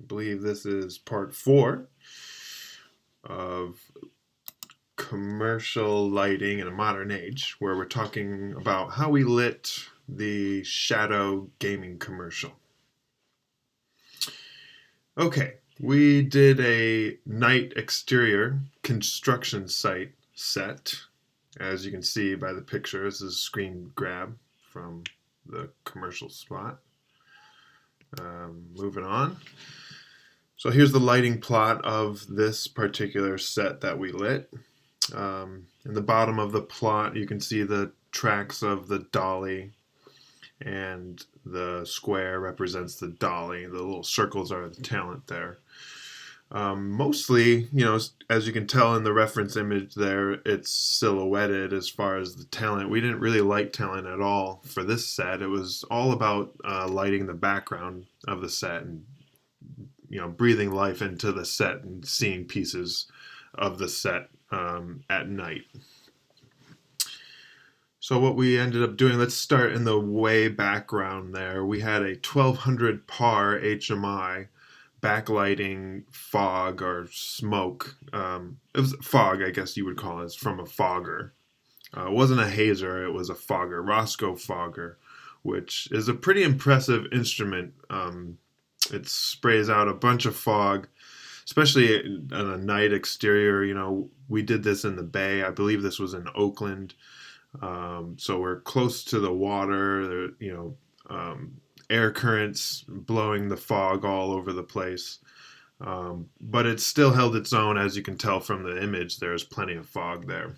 believe this is part 4 of commercial lighting in a modern age, where we're talking about how we lit the Shadow gaming commercial. Okay, we did a night exterior construction site set. As you can see by the picture, this is a screen grab from the commercial spot. Moving on. So here's the lighting plot of this particular set that we lit. In the bottom of the plot, you can see the tracks of the dolly, and the square represents the dolly. The little circles are the talent there. Mostly, as you can tell in the reference image there, it's silhouetted as far as the talent. We didn't really light talent at all for this set. It was all about lighting the background of the set and breathing life into the set and seeing pieces of the set at night. So what we ended up doing, let's start in the way background there. We had a 1200 PAR HMI backlighting fog or smoke. It was fog, I guess you would call it. It's from a fogger. It wasn't a hazer, it was a fogger, Roscoe fogger, which is a pretty impressive instrument. It sprays out a bunch of fog, especially on a night exterior. We did this in the Bay. I believe this was in Oakland. So we're close to the water, air currents blowing the fog all over the place. But it still held its own, as you can tell from the image. There's plenty of fog there.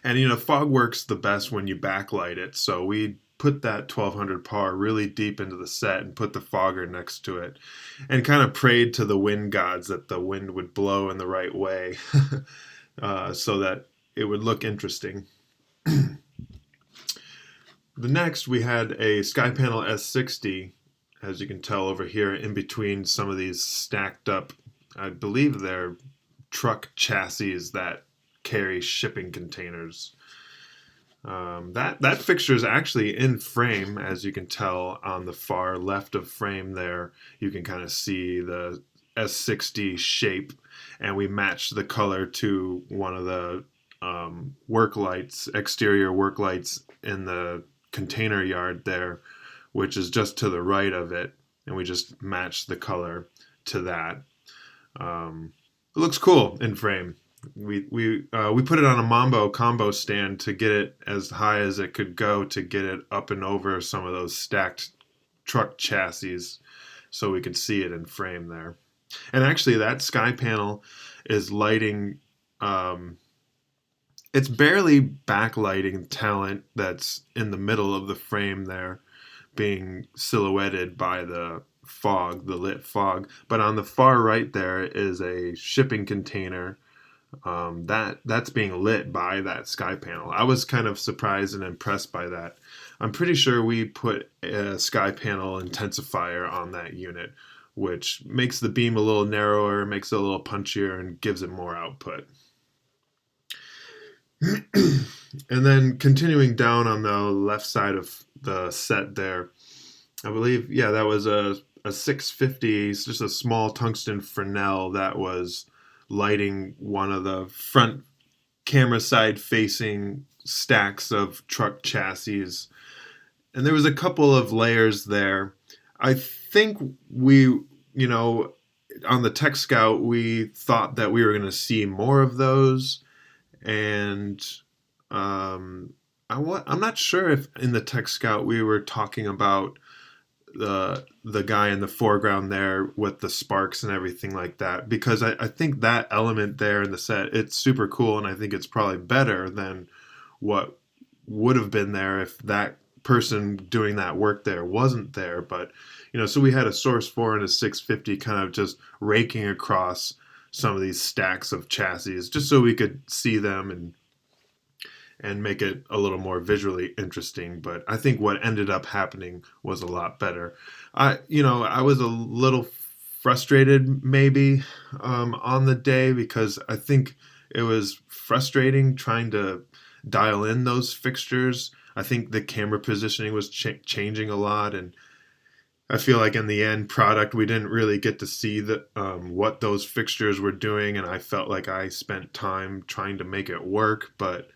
And, fog works the best when you backlight it. So we put that 1200 PAR really deep into the set and put the fogger next to it and kind of prayed to the wind gods that the wind would blow in the right way so that it would look interesting. The next, we had a SkyPanel S60, as you can tell over here, in between some of these stacked up, I believe they're truck chassis that carry shipping containers. That fixture is actually in frame, as you can tell on the far left of frame there. You can kind of see the S60 shape, and we matched the color to one of the work lights, exterior work lights in the container yard there, which is just to the right of it, and we just matched the color to that. It looks cool in frame. We put it on a Mambo combo stand to get it as high as it could go, to get it up and over some of those stacked truck chassis so we could see it in frame there. And actually that sky panel is lighting, it's barely backlighting talent that's in the middle of the frame there, being silhouetted by the fog, the lit fog. But on the far right there is a shipping container that's being lit by that sky panel. I was kind of surprised and impressed by that. I'm pretty sure we put a sky panel intensifier on that unit, which makes the beam a little narrower, makes it a little punchier, and gives it more output. And then continuing down on the left side of the set there, I believe, that was a 650, just a small tungsten Fresnel that was lighting one of the front camera side facing stacks of truck chassis. And there was a couple of layers there. I think we, on the Tech Scout, we thought that we were going to see more of those. And I'm not sure if in the Tech Scout we were talking about the guy in the foreground there with the sparks and everything like that, because I think that element there in the set, it's super cool, and I think it's probably better than what would have been there if that person doing that work there wasn't there. But so we had a Source 4 and a 650 kind of just raking across some of these stacks of chassis just so we could see them and make it a little more visually interesting. But I think what ended up happening was a lot better. I was a little frustrated maybe on the day, because I think it was frustrating trying to dial in those fixtures. I think the camera positioning was changing a lot, and I feel like in the end product, we didn't really get to see what those fixtures were doing, and I felt like I spent time trying to make it work. But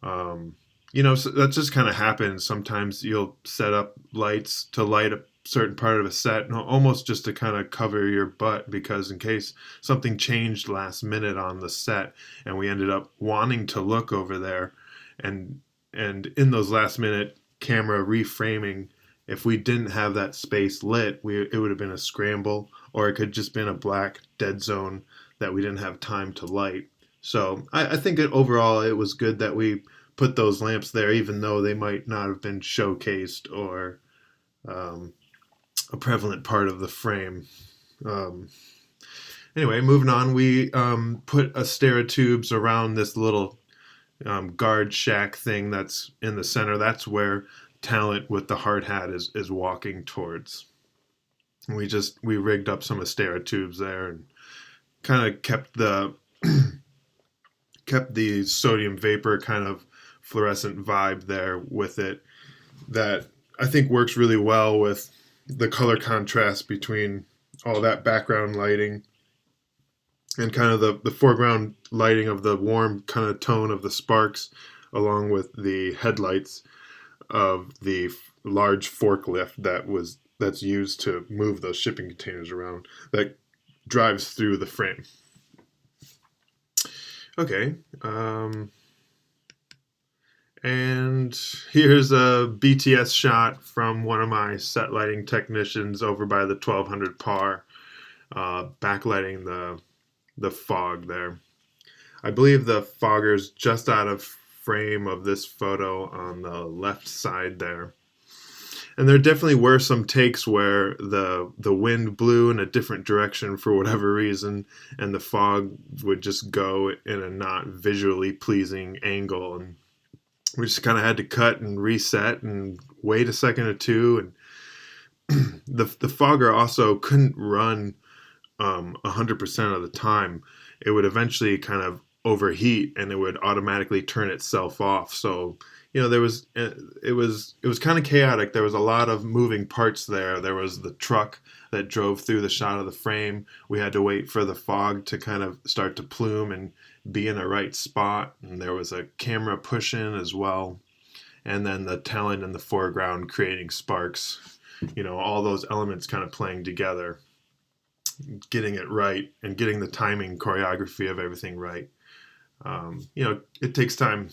um, so that just kind of happens. Sometimes you'll set up lights to light a certain part of a set, almost just to kind of cover your butt, because in case something changed last minute on the set, and we ended up wanting to look over there, and in those last minute camera reframing, if we didn't have that space lit, it would have been a scramble, or it could just been a black dead zone that we didn't have time to light. So I think overall it was good that we put those lamps there, even though they might not have been showcased or um, a prevalent part of the frame. Um, anyway, moving on, we put a Stereotubes around this little guard shack thing that's in the center. That's where Talent with the hard hat is walking towards. And we rigged up some Stereotubes there and kind of kept the sodium vapor kind of fluorescent vibe there with it, that I think works really well with the color contrast between all that background lighting and kind of the foreground lighting of the warm kind of tone of the sparks, along with the headlights of the large forklift that's used to move those shipping containers around, that drives through the frame. Okay, and here's a BTS shot from one of my set lighting technicians over by the 1200 par, backlighting the fog there. I believe the fogger's just out of frame of this photo on the left side there. And there definitely were some takes where the wind blew in a different direction for whatever reason, and the fog would just go in a not visually pleasing angle, and we just kind of had to cut and reset and wait a second or two. And the fogger also couldn't run 100% of the time. It would eventually kind of overheat, and it would automatically turn itself off. So it was kind of chaotic. There was a lot of moving parts there. There was the truck that drove through the shot of the frame. We had to wait for the fog to kind of start to plume and be in the right spot. And there was a camera push-in as well. And then the talent in the foreground creating sparks. All those elements kind of playing together, getting it right and getting the timing, choreography of everything right. It takes time.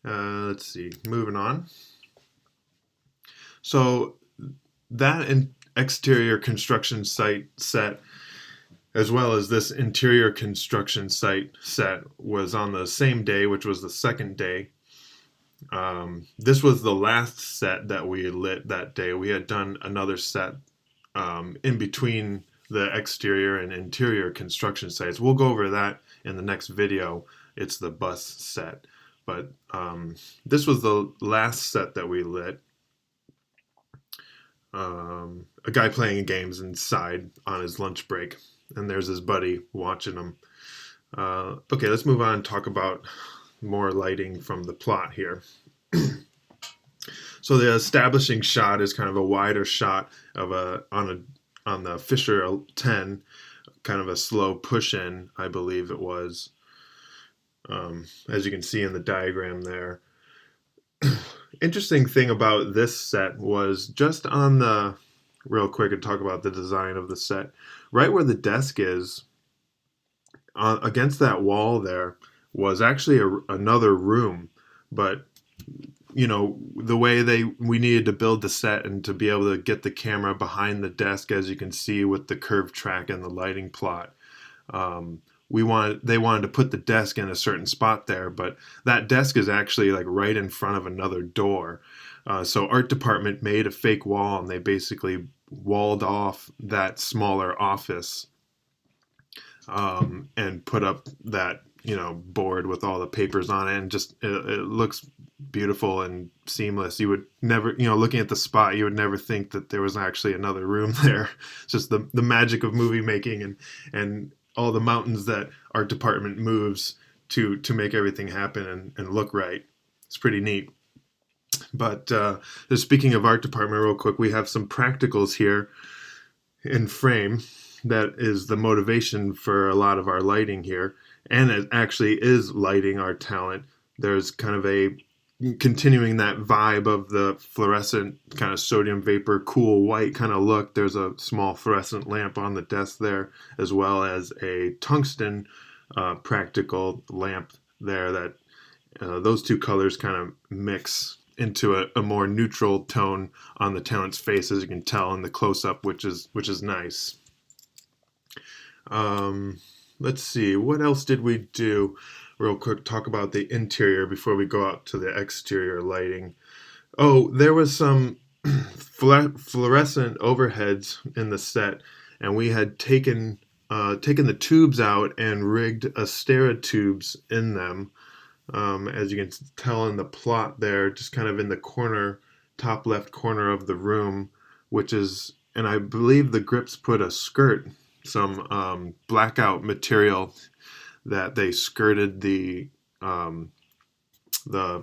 Let's see, moving on. So that exterior construction site set, as well as this interior construction site set, was on the same day, which was the second day. This was the last set that we lit that day. We had done another set in between the exterior and interior construction sites. We'll go over that in the next video. It's the bus set. But this was the last set that we lit. A guy playing games inside on his lunch break, and there's his buddy watching him. Okay, let's move on and talk about more lighting from the plot here. So the establishing shot is kind of a wider shot of on the Fisher 10, kind of a slow push-in, I believe it was. As you can see in the diagram there. Interesting thing about this set was just on the, real quick, and talk about the design of the set, right where the desk is, against that wall there was actually another room, but the way we needed to build the set and to be able to get the camera behind the desk, as you can see with the curved track and the lighting plot. They wanted to put the desk in a certain spot there, but that desk is actually like right in front of another door. So art department made a fake wall, and they basically walled off that smaller office and put up that board with all the papers on it, and just it looks beautiful and seamless. You would never, looking at the spot, you would never think that there was actually another room there. It's just the magic of movie making and all the mountains that art department moves to make everything happen and look right. It's pretty neat. But just speaking of art department, real quick, we have some practicals here in frame. That is the motivation for a lot of our lighting here, and it actually is lighting our talent. There's kind of a continuing that vibe of the fluorescent kind of sodium vapor, cool white kind of look. There's a small fluorescent lamp on the desk there, as well as a tungsten practical lamp there. That those two colors kind of mix into a more neutral tone on the talent's face, as you can tell in the close-up, which is nice. Let's see, what else did we do? Real quick, talk about the interior before we go out to the exterior lighting. Oh, there was some fluorescent overheads in the set, and we had taken the tubes out and rigged Astera tubes in them. As you can tell in the plot there, just kind of in the corner, top left corner of the room, which is, and I believe the grips put a skirt, some blackout material that they skirted the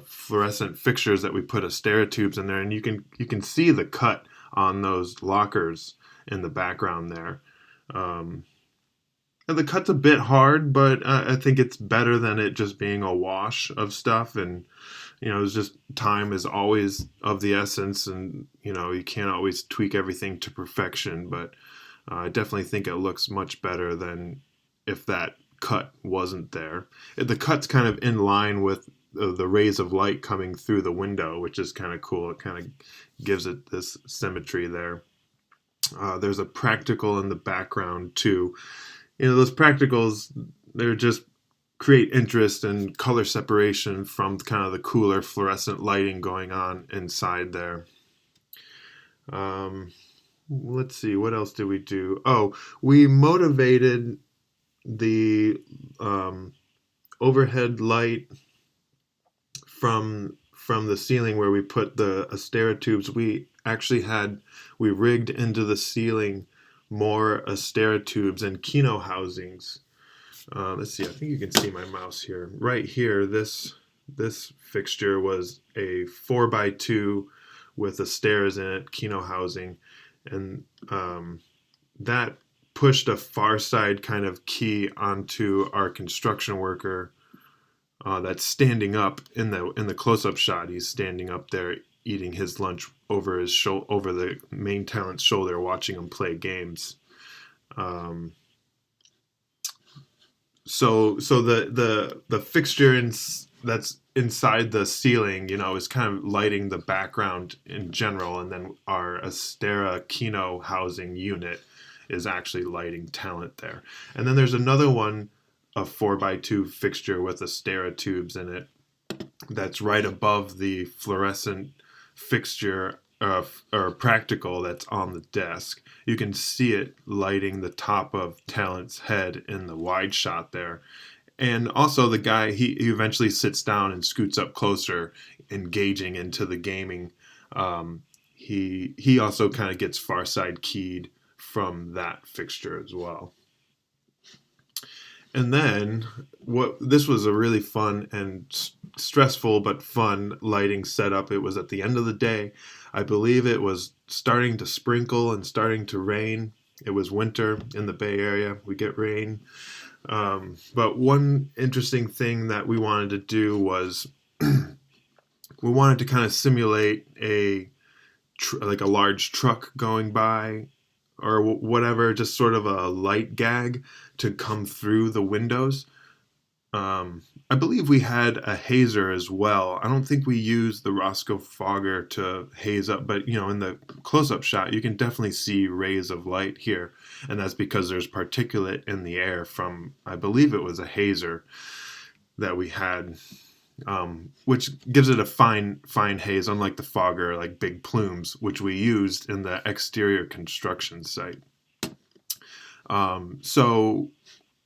fluorescent fixtures that we put Astera tubes in there, and you can see the cut on those lockers in the background there. The cut's a bit hard, but I think it's better than it just being a wash of stuff. And it's just time is always of the essence, and you can't always tweak everything to perfection. But I definitely think it looks much better than if that cut wasn't there. The cut's kind of in line with the rays of light coming through the window, which is kind of cool. It kind of gives it this symmetry there. There's a practical in the background too. Those practicals, they're just create interest and color separation from kind of the cooler fluorescent lighting going on inside there. Let's see, what else did we do? Oh, we motivated the overhead light from the ceiling where we put the Astera tubes. We rigged into the ceiling more Astera tubes and Kino housings. Let's see, I think you can see my mouse here. Right here, this fixture was a 4x2 with Asteras in it, Kino housing, and that pushed a far side kind of key onto our construction worker that's standing up in the close-up shot. He's standing up there eating his lunch over the main talent's shoulder, watching him play games. So the fixture that's inside the ceiling, is kind of lighting the background in general, and then our Astera Kino housing unit is actually lighting talent there. And then there's another one, a 4x2 fixture with Astera tubes in it, that's right above the fluorescent fixture or practical that's on the desk. You can see it lighting the top of talent's head in the wide shot there. And also the guy, he eventually sits down and scoots up closer, engaging into the gaming. He also kind of gets far side keyed from that fixture as well. And then this was a really fun and stressful but fun lighting setup. It was at the end of the day. I believe it was starting to sprinkle and starting to rain. It was winter in the Bay Area. We get rain. But one interesting thing that we wanted to do was we wanted to kind of simulate like a large truck going by or whatever, just sort of a light gag to come through the windows. I believe we had a hazer as well. I don't think we used the Roscoe Fogger to haze up, but in the close-up shot, you can definitely see rays of light here, and that's because there's particulate in the air from, I believe it was a hazer that we had, which gives it a fine haze, unlike the Fogger, like big plumes, which we used in the exterior construction site.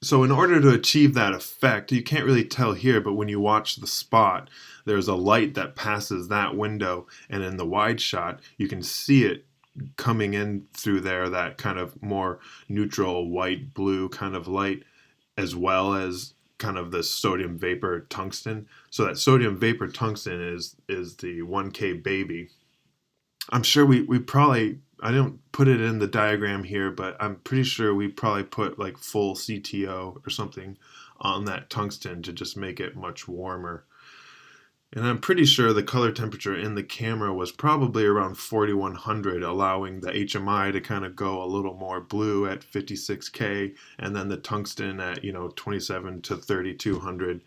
So in order to achieve that effect, you can't really tell here, but when you watch the spot, there's a light that passes that window, and in the wide shot, you can see it coming in through there, that kind of more neutral white blue kind of light, as well as kind of the sodium vapor tungsten. So that sodium vapor tungsten is the 1K baby. I'm sure we probably, I don't put it in the diagram here, but I'm pretty sure we probably put like full CTO or something on that tungsten to just make it much warmer. And I'm pretty sure the color temperature in the camera was probably around 4100, allowing the HMI to kind of go a little more blue at 56K, and then the tungsten at 27 to 3200,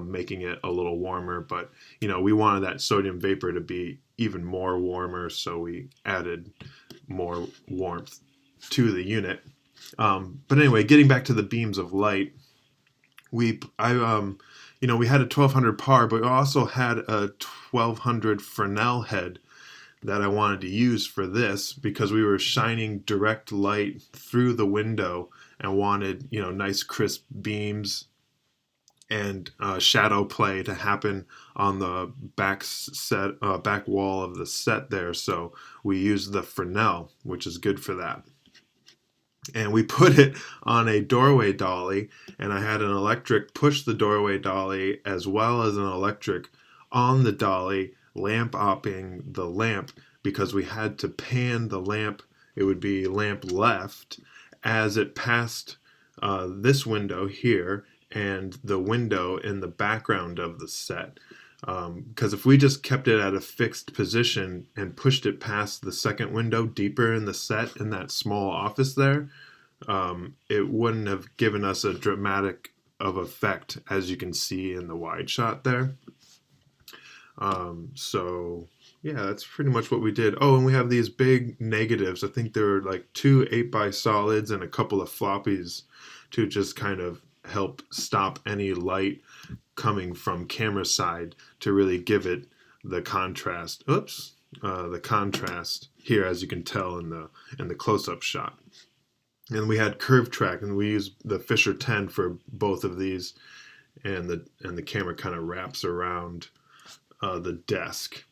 making it a little warmer. But we wanted that sodium vapor to be even more warmer, so we added more warmth to the unit. But anyway, getting back to the beams of light, we had a 1200 PAR, but we also had a 1200 Fresnel head that I wanted to use for this because we were shining direct light through the window and wanted, nice crisp beams and shadow play to happen on the back wall of the set there. So we used the Fresnel, which is good for that. And we put it on a doorway dolly, and I had an electric push the doorway dolly as well as an electric on the dolly, lamp opping the lamp, because we had to pan the lamp. It would be lamp left as it passed this window here and the window in the background of the set. Because if we just kept it at a fixed position and pushed it past the second window deeper in the set in that small office there, it wouldn't have given us a dramatic of effect, as you can see in the wide shot there. So yeah, that's pretty much what we did. Oh, and we have these big negatives. I think there were like 2 8x solids and a couple of floppies to just kind of help stop any light coming from camera side to really give it the contrast. The contrast here, as you can tell in the close-up shot. And we had curve track, and we used the Fisher 10 for both of these, and the camera kind of wraps around the desk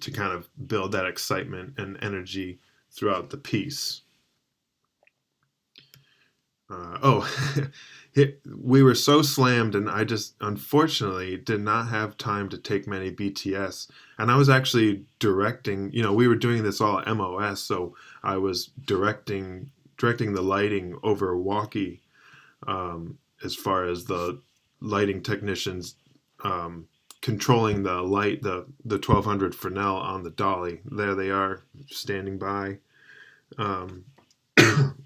to kind of build that excitement and energy throughout the piece. We were so slammed, and I just unfortunately did not have time to take many BTS. And I was actually directing, we were doing this all at MOS, so I was directing the lighting over walkie, as far as the lighting technicians controlling the light, the 1200 Fresnel on the dolly. There they are, standing by,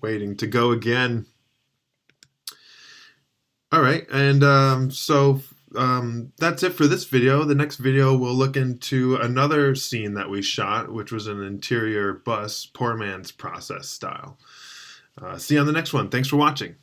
waiting to go again. All right, and so that's it for this video. The next video we'll look into another scene that we shot, which was an interior bus, poor man's process style. See you on the next one. Thanks for watching.